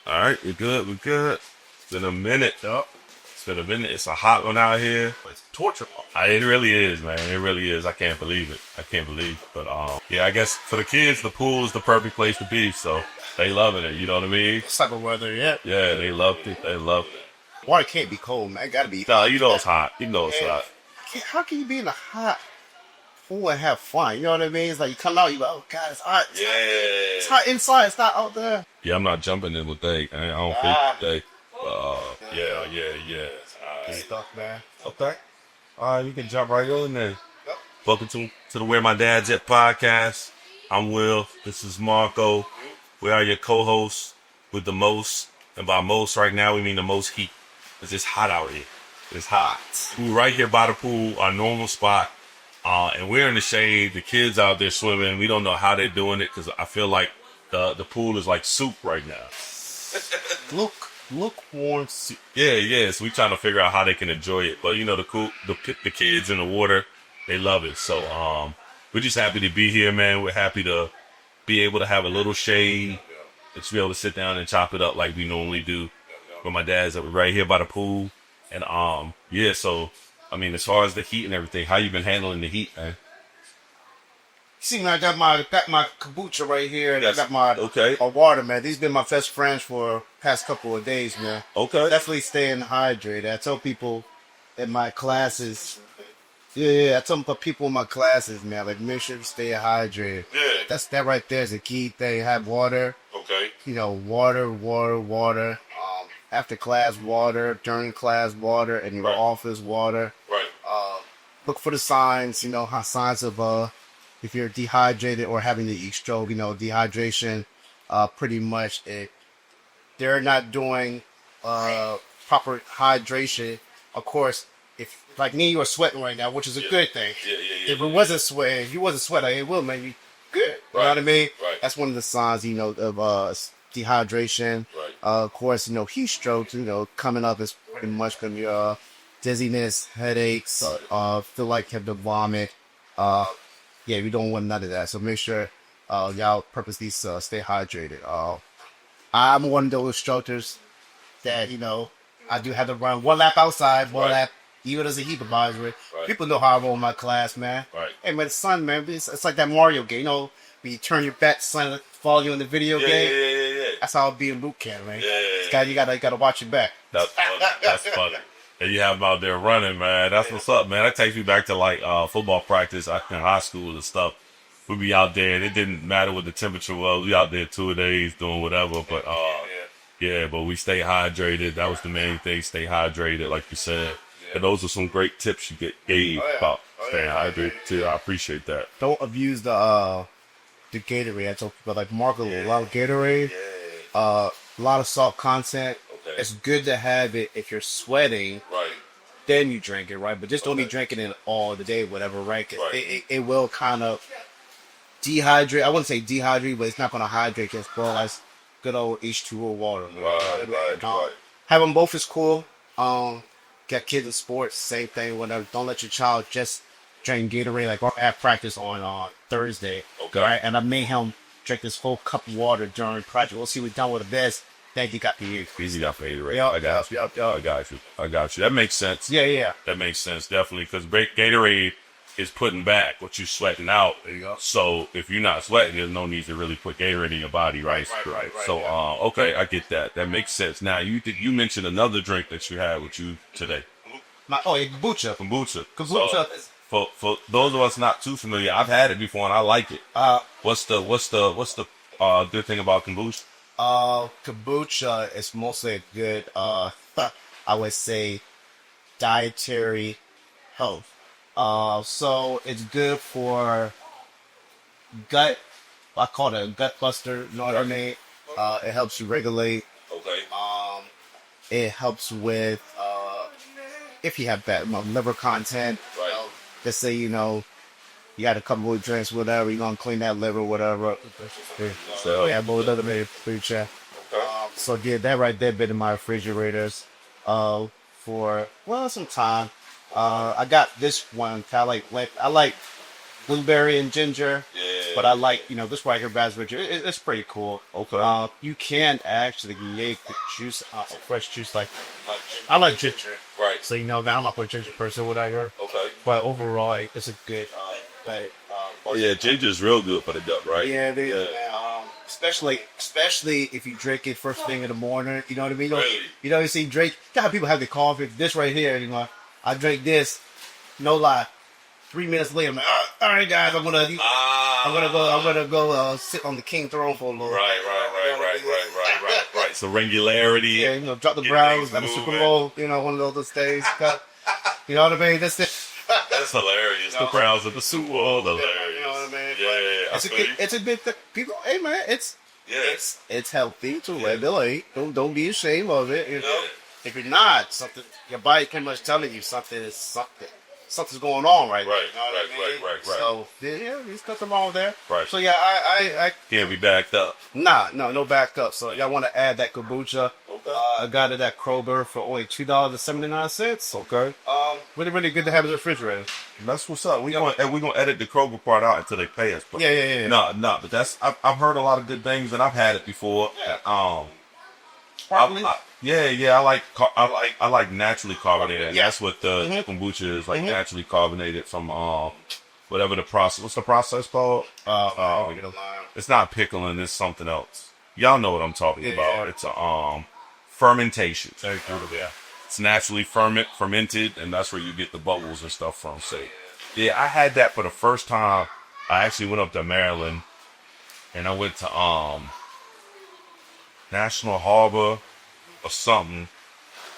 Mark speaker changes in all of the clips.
Speaker 1: All right, we're good. We're good. It's been a minute.
Speaker 2: Yup.
Speaker 1: It's been a minute. It's a hot one out here.
Speaker 2: It's torture.
Speaker 1: It really is, man. It really is. I can't believe it. I can't believe it. But yeah, I guess for the kids, the pool is the perfect place to be. So they loving it. You know what I mean?
Speaker 2: This type of weather, yeah.
Speaker 1: Yeah, they loved it. They loved it.
Speaker 2: Water can't be cold, man. It gotta be.
Speaker 1: Nah, you know it's hot. You know it's
Speaker 2: Man,
Speaker 1: hot.
Speaker 2: how can you be in a hot pool and have fun? You know what I mean? It's like you come out, you go, oh god, it's hot. It's hot inside. It's not out there.
Speaker 1: Yeah, I'm not jumping in with they. I don't think they. Yeah.
Speaker 2: Good stuff, man.
Speaker 1: Okay. All right, you can jump right on there.
Speaker 2: Yep.
Speaker 1: Welcome to the Where My Dad's At podcast. I'm Will. This is Marco. We are your co-hosts with the most. And by most right now, we mean the most heat. It's just hot out here. It's hot. We're right here by the pool, our normal spot. And we're in the shade. The kids out there swimming. We don't know how they're doing it because I feel like the pool is like soup right now.
Speaker 2: Lukewarm soup.
Speaker 1: Yeah. So we trying to figure out how they can enjoy it. But you know, the kids in the water, they love it. So we're just happy to be here, man. We're happy to be able to have a little shade, to be able to sit down and chop it up like we normally do. Where my dad's right here by the pool, and yeah. So I mean, as far as the heat and everything, how you been handling the heat, man?
Speaker 2: See, man, I got my kombucha right here, and I got my
Speaker 1: Okay.
Speaker 2: water, man. These been my best friends for past couple of days, man.
Speaker 1: Okay.
Speaker 2: Definitely staying hydrated. I tell people in my classes, yeah. I tell people in my classes, man, like make sure you stay hydrated.
Speaker 1: Yeah.
Speaker 2: That right there is a key thing. Have water.
Speaker 1: Okay.
Speaker 2: You know, water. After class, water. During class, water. And your
Speaker 1: Right.
Speaker 2: office, water.
Speaker 1: Right.
Speaker 2: Look for the signs. You know, how signs of if you're dehydrated or having the heat stroke. You know, dehydration. Pretty much they're not doing proper hydration. Of course, if like me, you are sweating right now, which is a good thing.
Speaker 1: Yeah.
Speaker 2: If it wasn't sweating, if you wasn't sweating, it will make you good. You know what I mean?
Speaker 1: Right.
Speaker 2: That's one of the signs, you know, of dehydration.
Speaker 1: Right.
Speaker 2: Of course, you know, heat strokes, you know, coming up is pretty much going to be dizziness, headaches, feel like you have to vomit. Yeah, we don't want none of that. So make sure y'all purposely stay hydrated. I'm one of those instructors that, you know, I do have to run one lap outside, one
Speaker 1: Right.
Speaker 2: lap, even as a heat advisory.
Speaker 1: Right.
Speaker 2: People know how I roll my class, man.
Speaker 1: Right.
Speaker 2: Hey, man, son, man, it's like that Mario game. You know, when you turn your back, son follow you in the video game.
Speaker 1: Yeah.
Speaker 2: That's how it be in boot camp, man.
Speaker 1: Yeah.
Speaker 2: You gotta watch your back.
Speaker 1: That's funny. That's funny. And you have them out there running, man. That's what's up, man. That takes me back to like football practice in high school and stuff. We'd be out there, and it didn't matter what the temperature was. We out there 2 days doing whatever, but yeah, but we stay hydrated. That was the main thing. Stay hydrated, like you said. And those are some great tips you gave about staying hydrated too. I appreciate that.
Speaker 2: Don't abuse the Gatorade. I tell people like Marco, a lot of Gatorade, a lot of salt content.
Speaker 1: Okay.
Speaker 2: It's good to have it if you're sweating.
Speaker 1: Right.
Speaker 2: Then you drink it, right? But just don't be drinking it all the day, whatever, right? 'Cause it will kind of dehydrate. I wouldn't say dehydrate, but it's not going to hydrate as well as good old H2O water.
Speaker 1: Right.
Speaker 2: Have them both is cool. Got kids in sports, same thing. Whatever. Don't let your child just drink Gatorade. Like I have practice on Thursday,
Speaker 1: Okay.
Speaker 2: right? And I made him drink this whole cup of water during practice. We'll see what done with the best. Thank you, got the you.
Speaker 1: Easy got for Gatorade.
Speaker 2: Yep.
Speaker 1: I got you. I got you. That makes sense.
Speaker 2: Yeah.
Speaker 1: That makes sense, definitely, because Gatorade is putting back what you're sweating out.
Speaker 2: There you go.
Speaker 1: So if you're not sweating, there's no need to really put Gatorade in your body, right?
Speaker 2: Right,
Speaker 1: So
Speaker 2: yeah.
Speaker 1: okay, I get that. That makes sense. Now you mentioned another drink that you had with you today,
Speaker 2: Kombucha.
Speaker 1: kombucha.
Speaker 2: Kombucha.
Speaker 1: So, for those of us not too familiar, I've had it before and I like it. What's the good thing about kombucha?
Speaker 2: Kombucha is mostly a good, I would say, dietary health. So it's good for gut. I call it a gut buster. You know what I mean? It helps you regulate.
Speaker 1: Okay.
Speaker 2: It helps with if you have bad liver content.
Speaker 1: Right.
Speaker 2: Let's say you got a couple of drinks, whatever. You're gonna clean that liver, whatever. So yeah, but another maybe food chat. So yeah, that right there been in my refrigerators for some time. I got this one. I like blueberry and ginger.
Speaker 1: Yeah.
Speaker 2: But I like, this right here, raspberry. It's pretty cool.
Speaker 1: Okay.
Speaker 2: You can actually make the juice out of fresh juice. Like, I like ginger.
Speaker 1: Right.
Speaker 2: So, I'm not a ginger person, whatever.
Speaker 1: Okay.
Speaker 2: But overall, it's a good, but,
Speaker 1: Oh yeah, ginger's real good for the gut, right?
Speaker 2: yeah, it is, man. Especially if you drink it first thing in the morning. You know what I mean?
Speaker 1: Really?
Speaker 2: You see, drink. You know how people have their coffee. This right here, I drink this. No lie. 3 minutes later, I'm like, all right, guys, I'm gonna go sit on the king throne for a little.
Speaker 1: Right. So regularity.
Speaker 2: Yeah, drop the
Speaker 1: Get
Speaker 2: Browns
Speaker 1: things
Speaker 2: at the Super
Speaker 1: moving.
Speaker 2: Bowl. One of those days. You know what I mean? That's it.
Speaker 1: That's hilarious. The Browns at the Super Bowl. Hilarious.
Speaker 2: You know what I mean?
Speaker 1: Yeah.
Speaker 2: It's a good thing. People, hey man, it's healthy to regulate. Don't be ashamed of it. If you're not, your body pretty much telling you something's going on right now.
Speaker 1: Right,
Speaker 2: You know what I mean?
Speaker 1: right.
Speaker 2: So there's nothing wrong there.
Speaker 1: Right.
Speaker 2: So yeah, I
Speaker 1: Can't be backed up.
Speaker 2: no backup. So y'all want to add that kombucha?
Speaker 1: Okay.
Speaker 2: I got it at Kroger for only $2.79.
Speaker 1: Okay.
Speaker 2: Really good to have in the refrigerator.
Speaker 1: That's what's up. We gonna edit the Kroger part out until they pay us. But
Speaker 2: Yeah.
Speaker 1: No, but I've heard a lot of good things and I've had it before.
Speaker 2: Yeah.
Speaker 1: I like naturally carbonated.
Speaker 2: Yeah.
Speaker 1: That's what the kombucha is, like naturally carbonated from whatever the process. What's the process called? It's not pickling. It's something else. Y'all know what I'm talking about. It's fermentation.
Speaker 2: Yeah.
Speaker 1: It's naturally fermented, and that's where you get the bubbles and stuff from. So, yeah, I had that for the first time. I actually went up to Maryland, and I went to National Harbor or something,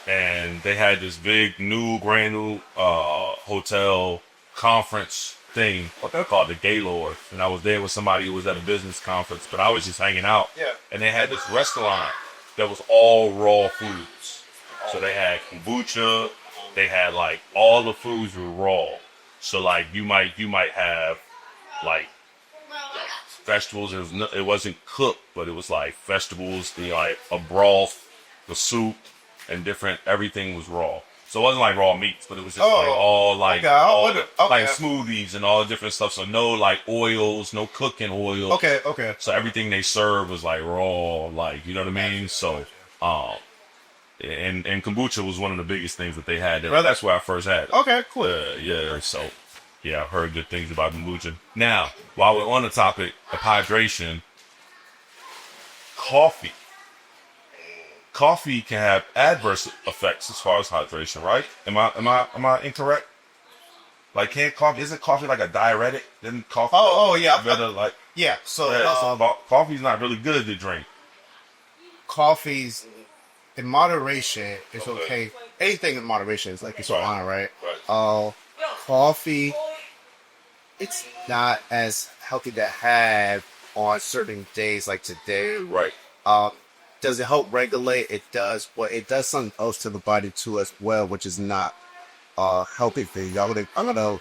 Speaker 1: and they had this big brand new hotel conference thing. What they're called, the Gaylord, and I was there with somebody who was at a business conference, but I was just hanging out.
Speaker 2: Yeah.
Speaker 1: And they had this restaurant that was all raw foods. So they had kombucha. They had like all the foods were raw. So like you might have like vegetables. It wasn't cooked, but it was like vegetables, like a broth, the soup, and everything was raw. So it wasn't like raw meats, but it was just like smoothies and all the different stuff. So no like oils, no cooking oil.
Speaker 2: Okay.
Speaker 1: So everything they served was like raw, like, you know what I mean? So, and kombucha was one of the biggest things that they had. That's where I first had it.
Speaker 2: Okay, cool.
Speaker 1: So, yeah, I've heard good things about kombucha. Now, while we're on the topic of hydration, coffee can have adverse effects as far as hydration, right? Am I incorrect? Like, isn't coffee like a diuretic? Then coffee.
Speaker 2: Oh yeah.
Speaker 1: Better like.
Speaker 2: Yeah. So
Speaker 1: Coffee's not really good to drink.
Speaker 2: Coffee's in moderation is okay. Anything in moderation is like it's fine, right? Coffee, it's not as healthy to have on certain days like today.
Speaker 1: Right.
Speaker 2: Does it help regulate? It does, but it does something else to the body too as well, which is not healthy thing. I'm gonna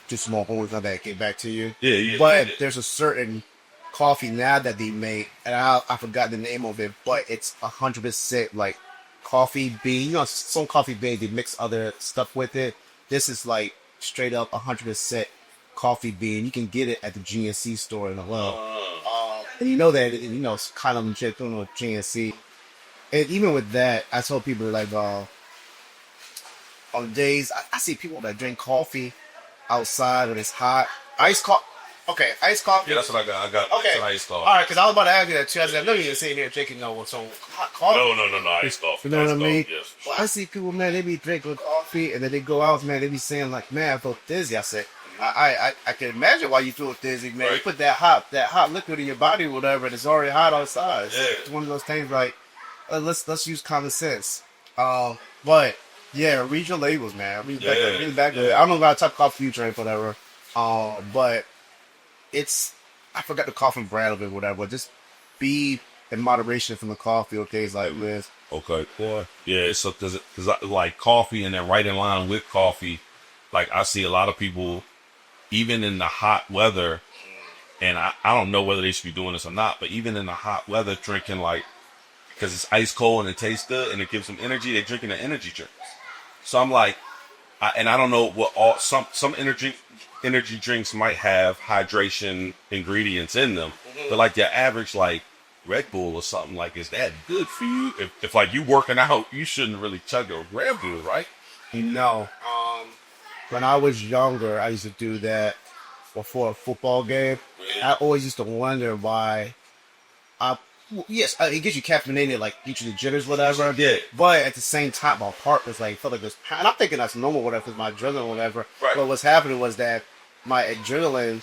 Speaker 2: do some more homework on that. Get back to you.
Speaker 1: Yeah.
Speaker 2: But there's a certain coffee now that they make, and I forgot the name of it, but it's 100% like coffee bean. Some coffee bean they mix other stuff with it. This is like straight up 100% coffee bean. You can get it at the GNC store in the world. And you know that it's kind of legit doing with GNC. And even with that, I told people like on days I see people that drink coffee outside when it's hot. Iced coffee. Okay, iced coffee.
Speaker 1: Yeah, that's what I got. I got some iced coffee.
Speaker 2: All right, because I was about to ask you that too. I said, I know you're sitting here drinking some hot coffee.
Speaker 1: No, iced coffee.
Speaker 2: You know what I mean?
Speaker 1: Yes.
Speaker 2: Well, I see people, man, they be drinking coffee and then they go out, man, they be saying like, man, I feel dizzy. I said, I can imagine why you feel dizzy, man.
Speaker 1: Right.
Speaker 2: You put that hot liquid in your body or whatever, and it's already hot outside.
Speaker 1: Yeah.
Speaker 2: It's one of those things like, let's use common sense. But yeah, read your labels, man. Read back. I don't know what type of coffee you drink, whatever. But I forgot the coffee brand of it, whatever. Just be in moderation from the coffee, okay? It's like this.
Speaker 1: Okay. Boy. Yeah, it's because like coffee, and then right in line with coffee, like I see a lot of people, even in the hot weather, and I don't know whether they should be doing this or not, but even in the hot weather, drinking like, because it's ice cold and it tastes good and it gives them energy, they're drinking an energy drink. So I'm like, And I don't know what all some energy drinks might have hydration ingredients in them, but like your average like Red Bull or something, like, is that good for you? If like you working out, you shouldn't really chug a Red Bull, right?
Speaker 2: No. When I was younger, I used to do that before a football game. I always used to wonder why. I yes, it gets you caffeinated, like each of the jitters, whatever.
Speaker 1: Yeah.
Speaker 2: But at the same time, my heart was like felt like this. And I'm thinking that's normal, whatever, because my adrenaline, whatever.
Speaker 1: Right.
Speaker 2: But what's happening was that my adrenaline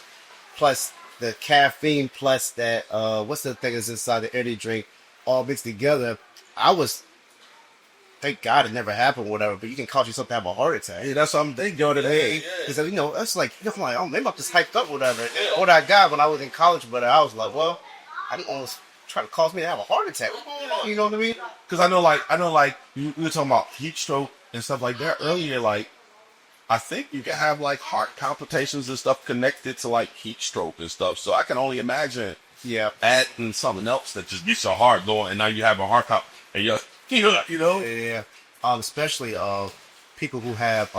Speaker 2: plus the caffeine plus that what's the thing that's inside the energy drink all mixed together. I was thank God it never happened, whatever. But you can cause yourself to have a heart attack.
Speaker 1: Yeah, that's what I'm thinking today.
Speaker 2: Because that's like I'm like, oh, maybe I'm just hyped up, whatever. What I got when I was in college, but I was like, well, I didn't almost try to cause me to have a heart attack. You know what I mean?
Speaker 1: Because I know, like you were talking about heat stroke and stuff like that earlier. Like, I think you can have like heart palpitations and stuff connected to like heat stroke and stuff. So I can only imagine,
Speaker 2: Yeah.
Speaker 1: adding something else that just gets your heart going, and now you have a heart pump, and you know.
Speaker 2: Yeah. Especially people who have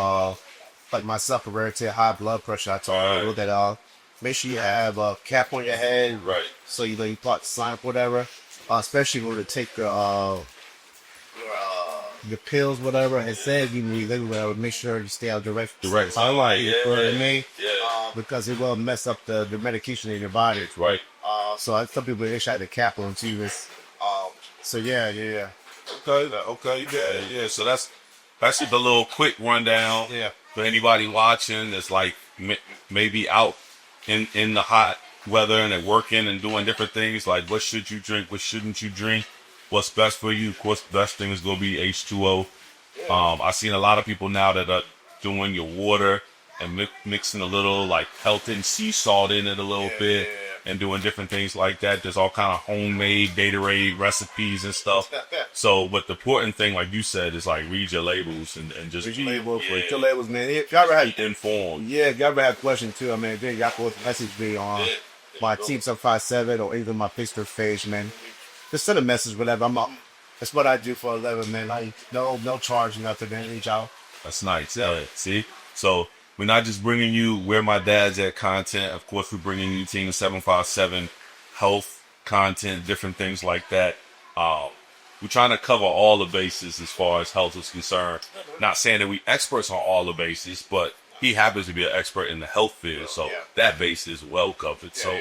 Speaker 2: like myself, hereditary high blood pressure. I told people that make sure you have a cap on your head,
Speaker 1: Right.
Speaker 2: so you know you plot sign up, whatever. Especially when you take your pills, whatever. It says you need whatever. Make sure you stay out direct
Speaker 1: sunlight.
Speaker 2: You know what I mean?
Speaker 1: Yeah.
Speaker 2: Because it will mess up the medication in your body.
Speaker 1: Right.
Speaker 2: So some people they shot the cap on too. So yeah.
Speaker 1: Okay. Yeah. So that's just a little quick rundown.
Speaker 2: Yeah.
Speaker 1: For anybody watching that's like maybe out in the hot weather and they're working and doing different things, like what should you drink, what shouldn't you drink, what's best for you. Of course, the best thing is going to be H2O. I've seen a lot of people now that are doing your water and mixing a little like healthy sea salt in it a little bit and doing different things like that. There's all kind of homemade Gatorade recipes and stuff. So, but the important thing, like you said, is like read your labels and just
Speaker 2: Read your labels, man. If y'all ever had
Speaker 1: informed.
Speaker 2: Yeah, if y'all ever have questions too, I mean, then y'all can message me on my Team 757 or even my Facebook page, man. Just send a message, whatever. That's what I do for a living, man. Like no charge, nothing. Man, reach out.
Speaker 1: That's nice. Yeah. See, so we're not just bringing you where my dad's at content. Of course, we're bringing you Team 757 health content, different things like that. We're trying to cover all the bases as far as health is concerned. Not saying that we experts on all the bases, but he happens to be an expert in the health field, so that base is well covered. So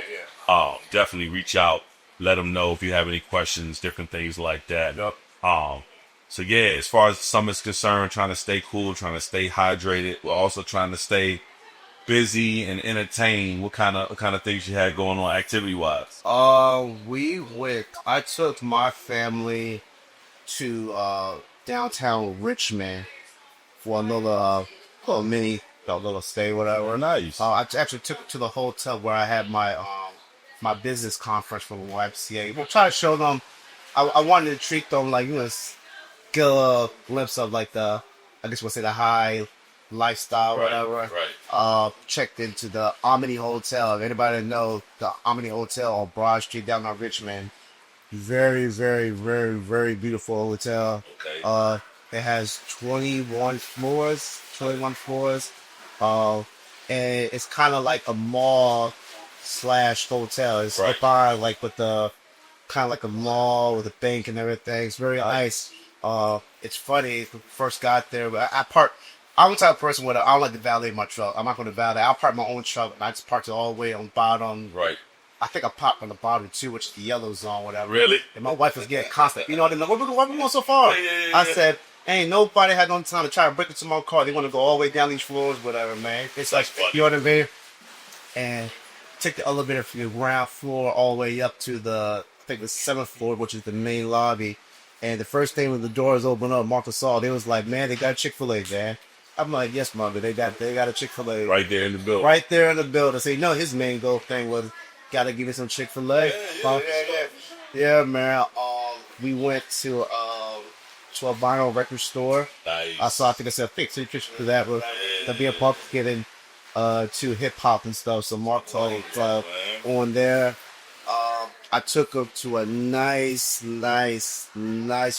Speaker 1: definitely reach out, let him know if you have any questions, different things like that. So yeah, as far as the summer's concerned, trying to stay cool, trying to stay hydrated. We're also trying to stay busy and entertained. What kind of things you had going on activity wise?
Speaker 2: I took my family to downtown Richmond for a little mini little stay, whatever.
Speaker 1: Nice.
Speaker 2: I actually took it to the hotel where I had my my business conference for the YMCA. We'll try to show them. I wanted to treat them like get a glimpse of like I guess we'll say the high lifestyle, whatever.
Speaker 1: Right.
Speaker 2: Checked into the Omni Hotel. If anybody know the Omni Hotel on Broad Street down in Richmond, very, very, very, very beautiful hotel.
Speaker 1: Okay.
Speaker 2: It has 21 floors. And it's kind of like a mall / hotel. It's up by like with the kind of like a mall with a bank and everything. It's very nice. It's funny. When I first got there, but I'm the type of person where I don't like to valet my truck. I'm not going to valet. I'll park my own truck, and I just parked it all the way on the bottom.
Speaker 1: Right.
Speaker 2: I think I parked on the bottom too, which is the yellow zone, whatever.
Speaker 1: Really?
Speaker 2: And my wife was getting constant. You know, they're like, why we going so far?
Speaker 1: Yeah.
Speaker 2: I said, ain't nobody had no time to try to break into my car. They want to go all the way down these floors, whatever, man. It's like,
Speaker 1: funny.
Speaker 2: you know what I mean? And take the elevator from the ground floor all the way up to the 7th floor, which is the main lobby. And the first thing when the doors opened up, Martha saw, they was like, man, they got Chick-fil-A, man. I'm like, yes, mother, they got a Chick-fil-A.
Speaker 1: Right there in the building.
Speaker 2: Right there in the building. So, his main goal thing was, gotta give me some Chick-fil-A. Yeah, man. We went to a vinyl record store.
Speaker 1: Nice.
Speaker 2: I think I said fix it to that, but to be a punk getting to hip hop and stuff. So Mark told on there. I took him to a nice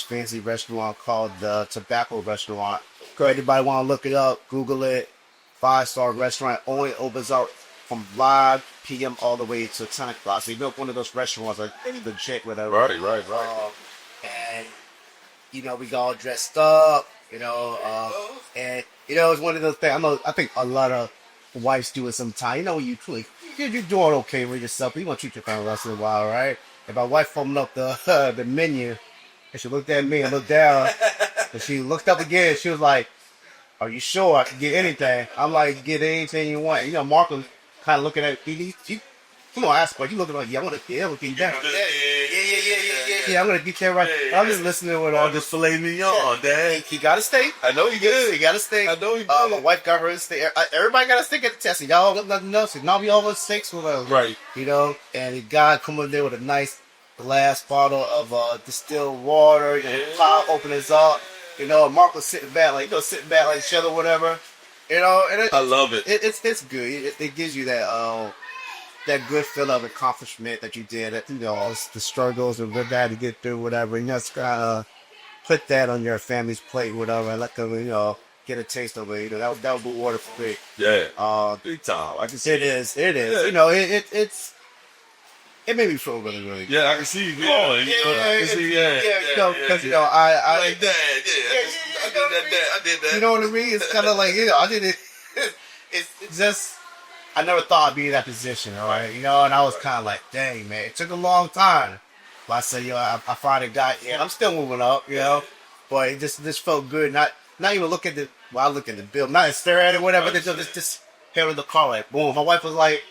Speaker 2: fancy restaurant called the Tobacco Restaurant. So anybody want to look it up, Google it. 5-star restaurant only opens up from 5 p.m. all the way to 10 o'clock. So you know, one of those restaurants like legit, whatever.
Speaker 1: Right.
Speaker 2: And we got all dressed up. And it's one of those things. I think a lot of wives do it sometimes. When you're doing okay with yourself, but you want to treat your family once in a while, right? And my wife opened up the the menu, and she looked at me and looked down, and she looked up again. She was like, "Are you sure I can get anything?" I'm like, "Get anything you want." Mark was kind of looking at me. Come on, ask, but you looking like, "Yeah, I'm gonna get you down." Yeah, I'm gonna get that right. I'm just listening with all this filet mignon, Dad. He got a steak.
Speaker 1: I know he did.
Speaker 2: He got a steak.
Speaker 1: I know he did.
Speaker 2: My wife got her a steak. Everybody got a steak at the test. Y'all got nothing else. Now we all got steaks with us.
Speaker 1: Right.
Speaker 2: And the guy come in there with a nice glass bottle of distilled water. Pop opens up. Mark was sitting back like shit or whatever. And
Speaker 1: I love it.
Speaker 2: It's good. It gives you that good feeling of accomplishment that you did. That the struggles and what had to get through, whatever. And just put that on your family's plate, whatever, and let them get a taste of it. That would be water for me.
Speaker 1: Yeah. Big time. I can see
Speaker 2: it. It is. It made me feel really, really good.
Speaker 1: Yeah, I can see you going.
Speaker 2: Because
Speaker 1: I like that. I did that.
Speaker 2: You know what I mean? It's kind of like I did it. It's just I never thought I'd be in that position, all right? And I was kind of like, dang, man, it took a long time. But I said, I finally got here. I'm still moving up, but it just felt good. Not even look at I look at the bill, not stare at it, whatever. Just held in the car like, boom. My wife was like,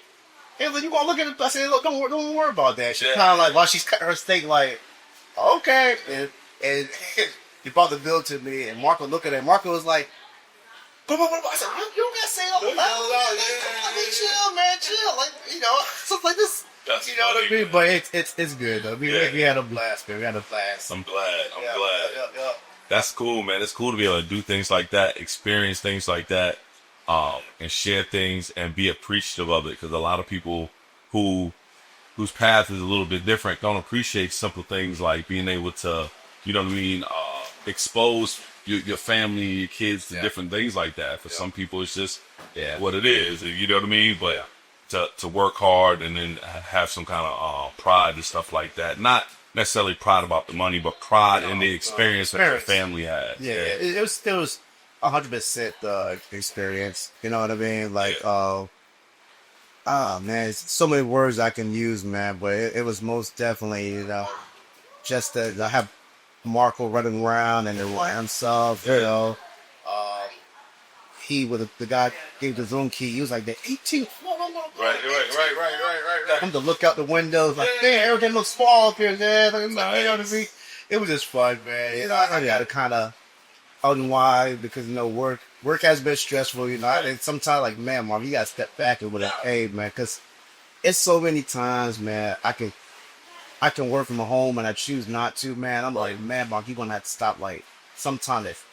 Speaker 2: hey, look, you want to look at it? I said, look, don't worry about that. She kind of like, while she's cutting her steak, like, okay. And he brought the bill to me, and Marco looked at it. Marco was like, I said, you don't got to say it all the time. Chill, man, chill. Like, stuff like this.
Speaker 1: That's
Speaker 2: what I mean? But it's good, though. We had a blast, man. We had a blast.
Speaker 1: I'm glad.
Speaker 2: Yeah.
Speaker 1: That's cool, man. It's cool to be able to do things like that, experience things like that, and share things and be appreciative of it. Because a lot of people whose path is a little bit different don't appreciate simple things like being able to, expose your family, your kids to different things like that. For some people, it's just what it is. You know what I mean? But to work hard and then have some kind of pride and stuff like that. Not necessarily pride about the money, but pride in the experience that your family had.
Speaker 2: Yeah. It was 100% the experience. You know what I mean? Like, man, it's so many words I can use, man. But it was most definitely, just to have Marco running around and the Ram stuff, he with the guy gave the Zoom key. He was like the 18th floor.
Speaker 1: Right.
Speaker 2: I'm to look out the windows like, man, everything looks small up here, man. You know what I mean? It was just fun, man. I had to kind of unwind because work has been stressful, and sometimes like, man, Mom, you gotta step back and with an A, man, because it's so many times, man, I can work from home and I choose not to, man. I'm like, man, Mark, you're gonna have to stop. Like, sometimes if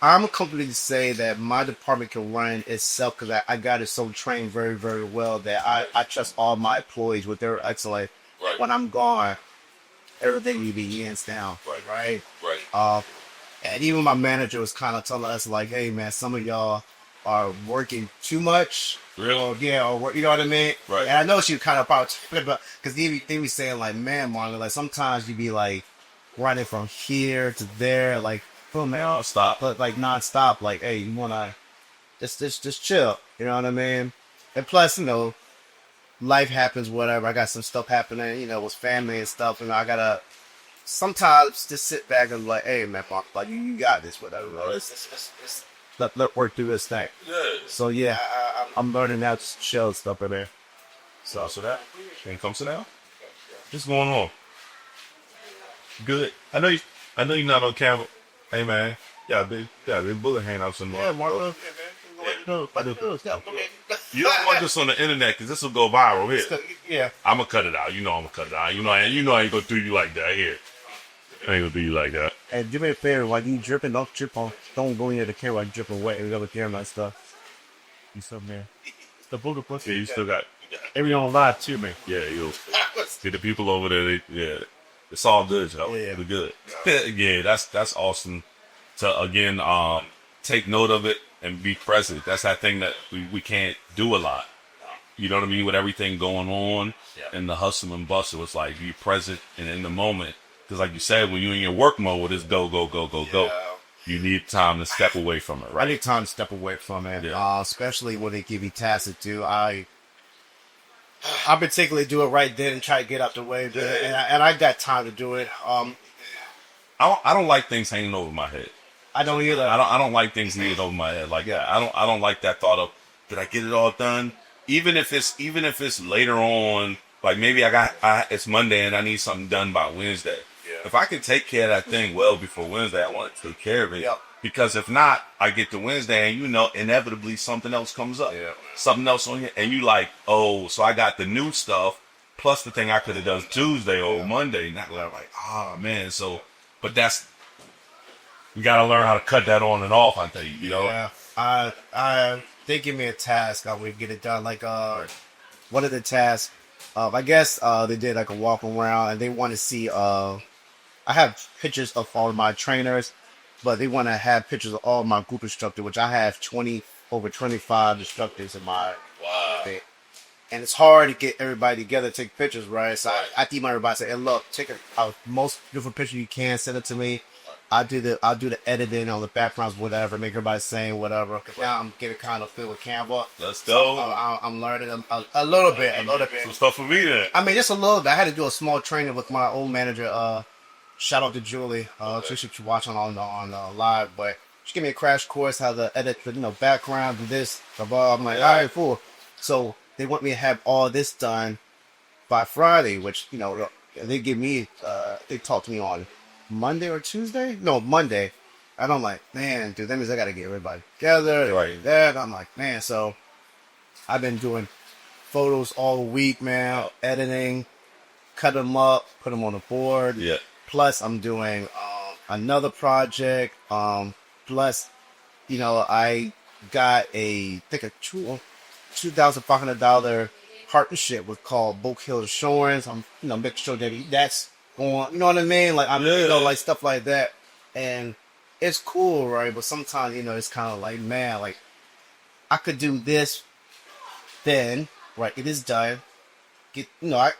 Speaker 2: I'm completely say that my department can run itself because I got it so trained very, very well that I trust all my employees with their excellence.
Speaker 1: Right.
Speaker 2: When I'm gone, everything will be hands down. Right. And even my manager was kind of telling us like, hey, man, some of y'all are working too much.
Speaker 1: Really?
Speaker 2: Or you know what I mean?
Speaker 1: Right.
Speaker 2: And I know she kind of probably, because they be saying like, man, Marlon, like sometimes you be like running from here to there, like, oh man,
Speaker 1: stop,
Speaker 2: but like non-stop, like, hey, you wanna just chill, you know what I mean? And plus, life happens, whatever. I got some stuff happening, with family and stuff, and I gotta sometimes just sit back and like, hey, man, Mark, like you got this, whatever. Let's let work through this thing.
Speaker 1: Yeah.
Speaker 2: So yeah, I'm learning how to chill stuff in there.
Speaker 1: So that can you come sit down? What's going on? Good. I know you're not on camera. Hey man, big bullet hang out somewhere.
Speaker 2: Yeah, Mark.
Speaker 1: You don't want this on the internet because this will go viral here.
Speaker 2: Yeah.
Speaker 1: I'm gonna cut it out. I'm gonna cut it out. I ain't gonna do you like that here. I ain't gonna do you like that.
Speaker 2: Hey, do me a favor, while you dripping, don't go near the camera while you dripping wet and other camera and stuff. You something there. It's the booger pussy.
Speaker 1: Yeah, you still got.
Speaker 2: Every on live too, man.
Speaker 1: Yeah, you'll see the people over there. Yeah. It's all good, Joe.
Speaker 2: Yeah.
Speaker 1: We're good. Yeah, that's awesome. To again, take note of it and be present. That's that thing that we can't do a lot. You know what I mean? With everything going on and the hustle and bustle, it's like be present and in the moment. Because like you said, when you're in your work mode, it's go, go, go, go, go. You need time to step away from it,
Speaker 2: I
Speaker 1: right?
Speaker 2: need time to step away from it,
Speaker 1: Yeah.
Speaker 2: especially when they give me tasks to do. I particularly do it right then and try to get out the way, but, and I got time to do it.
Speaker 1: I don't like things hanging over my head.
Speaker 2: I don't either.
Speaker 1: I don't like things hanging over my head. Like I don't like that thought of did I get it all done? Even if it's later on, like maybe it's Monday and I need something done by Wednesday.
Speaker 2: Yeah.
Speaker 1: If I can take care of that thing well before Wednesday, I want to take care of it.
Speaker 2: Yep.
Speaker 1: Because if not, I get to Wednesday and inevitably something else comes up.
Speaker 2: Yeah.
Speaker 1: Something else on here. And you like, oh, so I got the new stuff plus the thing I could have done Tuesday or Monday. Not like, man. So, but you got to learn how to cut that on and off, I think, you know?
Speaker 2: Yeah. They give me a task, I would get it done. Like, one of the tasks, I guess, they did like a walk around and they want to see, I have pictures of all of my trainers, but they want to have pictures of all my group instructors, which I have over 25 instructors in my thing. And it's hard to get everybody together to take pictures, right? So I email everybody, say, hey, look, take a most beautiful picture you can, send it to me. I'll do the editing on the backgrounds, whatever, make everybody saying whatever. Now I'm getting kind of filled with Canva.
Speaker 1: Let's go.
Speaker 2: So, I'm learning a little bit.
Speaker 1: Some stuff for me then.
Speaker 2: I mean, just a little bit. I had to do a small training with my old manager. Shout out to Julie. She's watching on live, but she gave me a crash course how to edit the background, do this, blah, blah. I'm like, all right, cool. So they want me to have all this done by Friday, which they give me. They talk to me on Monday or Tuesday? No, Monday. And I'm like, man, dude, that means I got to get everybody together.
Speaker 1: Right.
Speaker 2: That. I'm like, man, so I've been doing photos all week, man, editing, cut them up, put them on the board.
Speaker 1: Yeah.
Speaker 2: Plus, I'm doing another project. Plus, I got I think a $2,500 partnership with called Boak Hill Insurance. I'm, making sure that that's on, you know what I mean? Like, I'm, like stuff like that. And it's cool, right? But sometimes, it's kind of like, man, like, I could do this then, right? It is done. I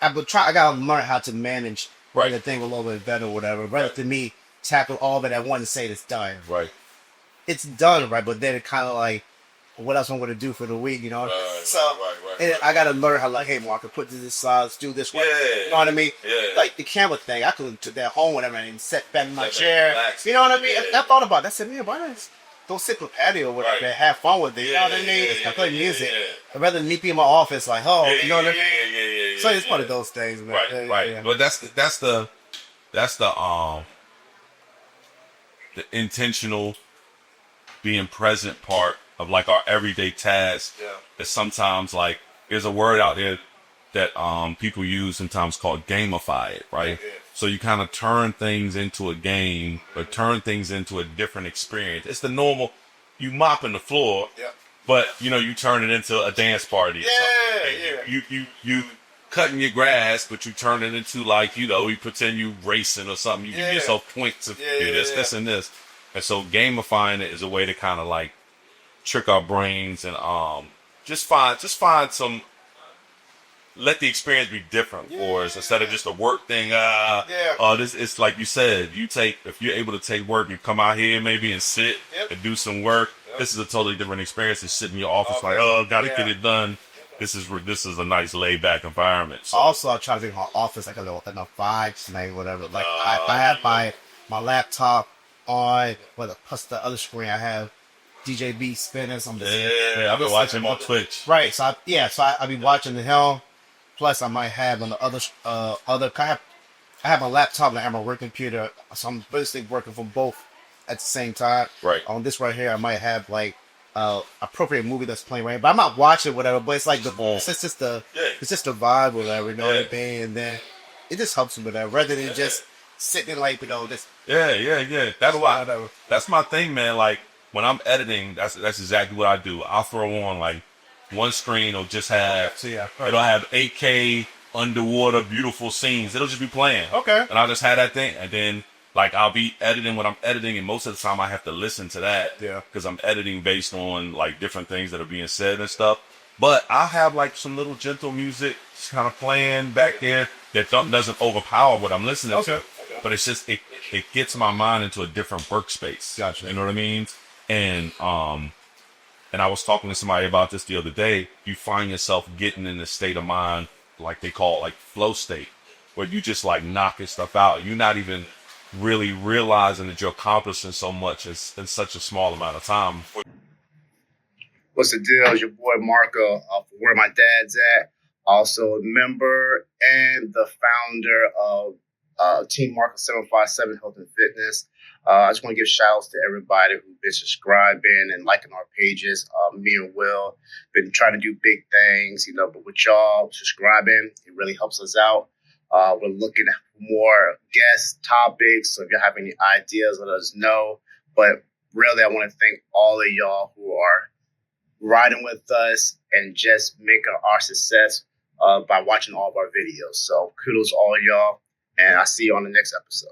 Speaker 2: gotta learn how to manage the thing a little bit better or whatever. Rather than me tackle all of it at once and say it's done.
Speaker 1: Right.
Speaker 2: It's done, right? But then it kind of like, what else I'm going to do for the week, And I got to learn how, like, hey, Mark, I could put this aside, let's do this one.
Speaker 1: Yeah.
Speaker 2: You know what I mean?
Speaker 1: Yeah.
Speaker 2: Like the camera thing, I could took that home, whatever, and sit back in my chair.
Speaker 1: Relax.
Speaker 2: You know what I mean?
Speaker 1: Yeah.
Speaker 2: I thought about that. I said, man, why don't sit on the patio or whatever and have fun with it? You know what I mean? I play music. I'd rather than me be in my office, like, you know what I mean?
Speaker 1: Yeah.
Speaker 2: So it's one of those things, man.
Speaker 1: Right.
Speaker 2: Yeah.
Speaker 1: But that's the intentional being present part of like our everyday tasks.
Speaker 2: Yeah.
Speaker 1: That sometimes like there's a word out there that people use sometimes called gamified, right?
Speaker 2: Yeah.
Speaker 1: So you kind of turn things into a game or turn things into a different experience. It's the normal, you mopping the floor, but you turn it into a dance party. You cutting your grass, but you turn it into like, you pretend you racing or something. You give yourself points to do this and this. And so gamifying it is a way to kind of like trick our brains and just find some, let the experience be different for us instead of just a work thing. This it's like you said, if you're able to take work and come out here maybe and sit and do some work. This is a totally different experience than sitting in your office gotta get it done. This is a nice laid back environment. So.
Speaker 2: Also, I try to make my office like a little vibes, maybe whatever. Like if I have my laptop on, plus the other screen I have DJ B spinning. I've
Speaker 1: been watching him on Twitch.
Speaker 2: Right, so I be watching the hell. Plus, I might have on the I have my laptop and I have my work computer, so I'm basically working from both at the same time.
Speaker 1: Right.
Speaker 2: On this right here, I might have like appropriate movie that's playing right, but I'm not watching whatever. But it's like it's just the vibe, whatever. You know what I mean? And then it just helps with that rather than just sitting in like this.
Speaker 1: Yeah. That's my thing, man. Like when I'm editing, that's exactly what I do. I'll throw on like one screen will just have it'll have 8K underwater, beautiful scenes. It'll just be playing.
Speaker 2: Okay.
Speaker 1: And I'll just have that thing. And then, like, I'll be editing what I'm editing. And most of the time I have to listen to that.
Speaker 2: Yeah.
Speaker 1: Because I'm editing based on, like, different things that are being said and stuff. But I'll have, like, some little gentle music just kind of playing back there that doesn't overpower what I'm listening to. But it's just, it gets my mind into a different workspace.
Speaker 2: Gotcha.
Speaker 1: You know what I mean? And I was talking to somebody about this the other day. You find yourself getting in this state of mind, like they call it, like flow state, where you just like knocking stuff out. You're not even really realizing that you're accomplishing so much in such a small amount of time.
Speaker 2: What's the deal? It's your boy Marco for Where My Dad's At. Also a member and the founder of Team Marco 757 Health and Fitness. I just want to give shout outs to everybody who's been subscribing and liking our pages. Me and Will been trying to do big things, but with y'all subscribing, it really helps us out. We're looking at more guest topics. So if you have any ideas, let us know. But really, I want to thank all of y'all who are riding with us and just making our success by watching all of our videos. So kudos to all y'all. And I'll see you on the next episode.